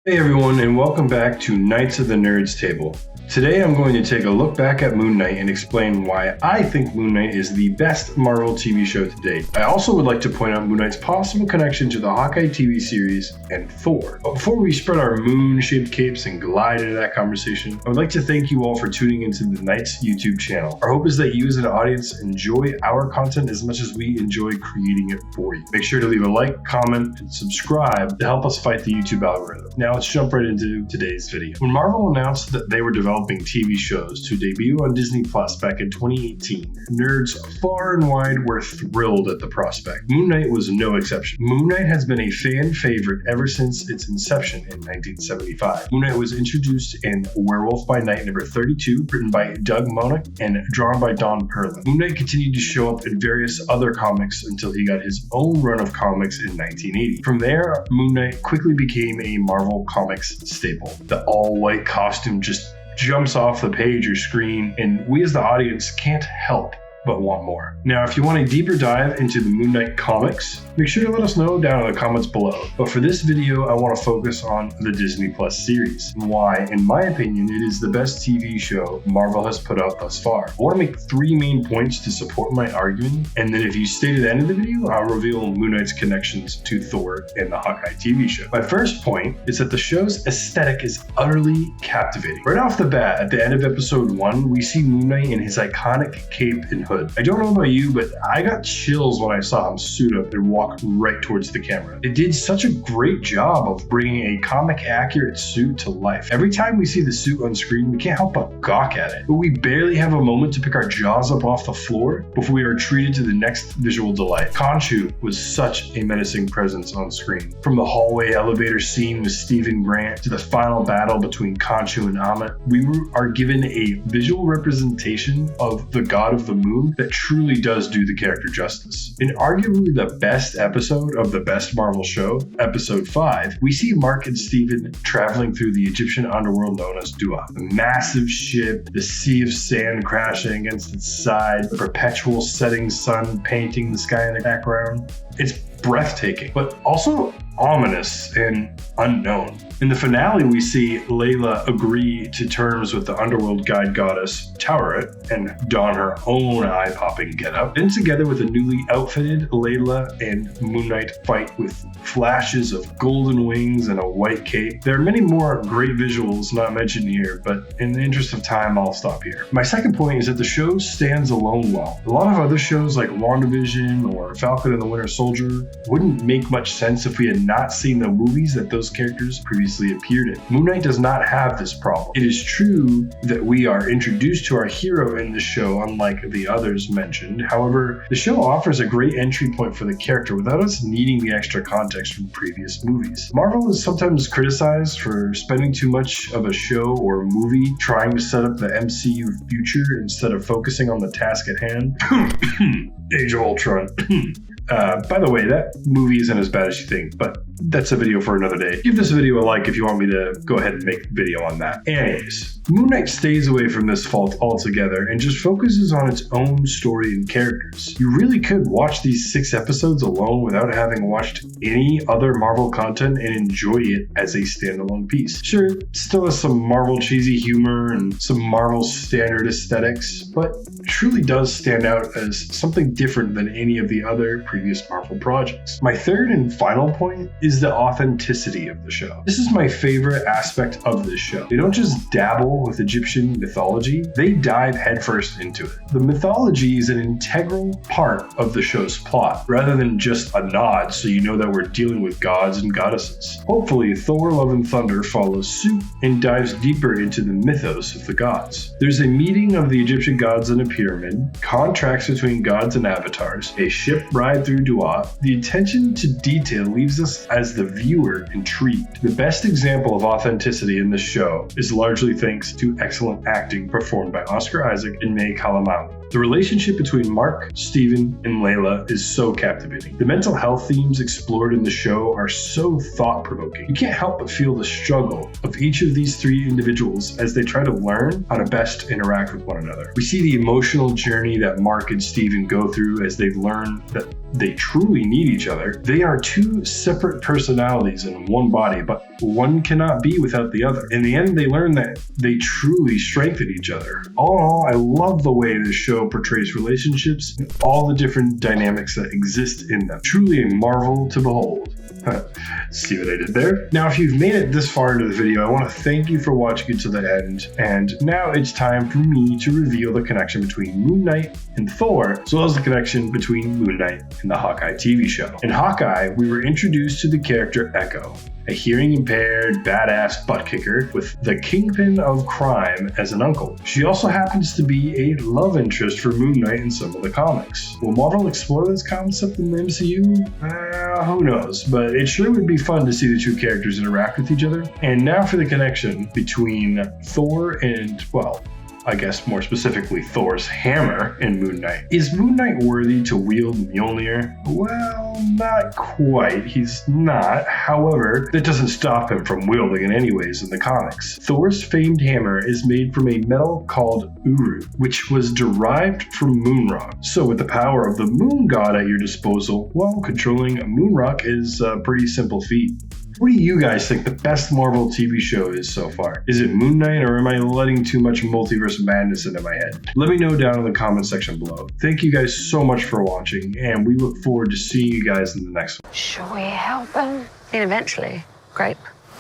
Hey everyone, and welcome back to Knights of the Nerds Table. Today I'm going to take a look back at Moon Knight and explain why I think Moon Knight is the best Marvel TV show to date. I also would like to point out Moon Knight's possible connection to the Hawkeye TV series and Thor. But before we spread our moon-shaped capes and glide into that conversation, I would like to thank you all for tuning into the Knights YouTube channel. Our hope is that you as an audience enjoy our content as much as we enjoy creating it for you. Make sure to leave a like, comment, and subscribe to help us fight the YouTube algorithm. Now let's jump right into today's video. When Marvel announced that they were developing TV shows to debut on Disney Plus back in 2018, nerds far and wide were thrilled at the prospect. Moon Knight was no exception. Moon Knight has been a fan favorite ever since its inception in 1975. Moon Knight was introduced in Werewolf by Night number 32, written by Doug Moench and drawn by Don Perlin. Moon Knight continued to show up in various other comics until he got his own run of comics in 1980. From there, Moon Knight quickly became a Marvel Comics staple. The all-white costume just jumps off the page or screen, and we as the audience can't help but want more. Now, if you want a deeper dive into the Moon Knight comics, make sure to let us know down in the comments below. But for this video, I want to focus on the Disney Plus series and why, in my opinion, it is the best TV show Marvel has put out thus far. I want to make 3 main points to support my argument, and then if you stay to the end of the video, I'll reveal Moon Knight's connections to Thor and the Hawkeye TV show. My first point is that the show's aesthetic is utterly captivating. Right off the bat, at the end of episode 1, we see Moon Knight in his iconic cape and hood. I don't know about you, but I got chills when I saw him suit up and walk right towards the camera. It did such a great job of bringing a comic-accurate suit to life. Every time we see the suit on screen, we can't help but gawk at it. But we barely have a moment to pick our jaws up off the floor before we are treated to the next visual delight. Khonshu was such a menacing presence on screen. From the hallway elevator scene with Stephen Grant to the final battle between Khonshu and Ammit, we are given a visual representation of the God of the Moon that truly does do the character justice. In arguably the best episode of the best Marvel show, episode 5, we see Mark and Steven traveling through the Egyptian underworld known as Dua. The massive ship, the sea of sand crashing against its side, the perpetual setting sun painting the sky in the background. It's breathtaking, but also ominous and unknown. In the finale, we see Layla agree to terms with the underworld guide goddess Taweret and don her own eye-popping getup. Then together with a newly outfitted Layla and Moon Knight fight with flashes of golden wings and a white cape. There are many more great visuals not mentioned here, but in the interest of time, I'll stop here. My second point is that the show stands alone well. A lot of other shows like WandaVision or Falcon and the Winter Soldier wouldn't make much sense if we had not seen the movies that those characters previously appeared in. Moon Knight does not have this problem. It is true that we are introduced to our hero in the show, unlike the others mentioned. However, the show offers a great entry point for the character without us needing the extra context from previous movies. Marvel is sometimes criticized for spending too much of a show or movie trying to set up the MCU future instead of focusing on the task at hand. Age of Ultron. By the way, that movie isn't as bad as you think, but that's a video for another day. Give this video a like if you want me to go ahead and make a video on that. Anyways, Moon Knight stays away from this fault altogether and just focuses on its own story and characters. You really could watch these 6 episodes alone without having watched any other Marvel content and enjoy it as a standalone piece. Sure, it still has some Marvel cheesy humor and some Marvel standard aesthetics, but truly does stand out as something different than any of the other previous Marvel projects. My third and final point is the authenticity of the show. This is my favorite aspect of this show. They don't just dabble with Egyptian mythology, they dive headfirst into it. The mythology is an integral part of the show's plot, rather than just a nod so you know that we're dealing with gods and goddesses. Hopefully, Thor Love and Thunder follows suit and dives deeper into the mythos of the gods. There's a meeting of the Egyptian gods in a pyramid, contracts between gods and avatars, a ship ride through Dua. The attention to detail leaves us as the viewer intrigued. The best example of authenticity in this show is largely thanks to excellent acting performed by Oscar Isaac and May Calamawy. The relationship between Mark, Steven, and Layla is so captivating. The mental health themes explored in the show are so thought-provoking. You can't help but feel the struggle of each of these three individuals as they try to learn how to best interact with one another. We see the emotional journey that Mark and Steven go through as they learn that they truly need each other. They are two separate personalities in one body, but one cannot be without the other. In the end, they learn that they truly strengthen each other. All in all, I love the way this show portrays relationships and all the different dynamics that exist in them. Truly a marvel to behold. See what I did there? Now, if you've made it this far into the video, I want to thank you for watching it to the end. And now it's time for me to reveal the connection between Moon Knight and Thor, as well as the connection between Moon Knight and the Hawkeye TV show. In Hawkeye, we were introduced to the character Echo, a hearing-impaired, badass butt kicker with the kingpin of crime as an uncle. She also happens to be a love interest for Moon Knight in some of the comics. Will Marvel explore this concept in the MCU? Who knows, but it sure would be fun to see the two characters interact with each other. And now for the connection between Thor and, well, I guess more specifically Thor's hammer in Moon Knight. Is Moon Knight worthy to wield Mjolnir? Well, not quite. He's not. However, that doesn't stop him from wielding it anyways in the comics. Thor's famed hammer is made from a metal called Uru, which was derived from moon rock. So with the power of the moon god at your disposal, well, controlling a moon rock is a pretty simple feat. What do you guys think the best Marvel TV show is so far? Is it Moon Knight, or am I letting too much multiverse madness into my head? Let me know down in the comment section below. Thank you guys so much for watching, and we look forward to seeing you guys in the next one. Shall we help them? I mean, eventually. Great.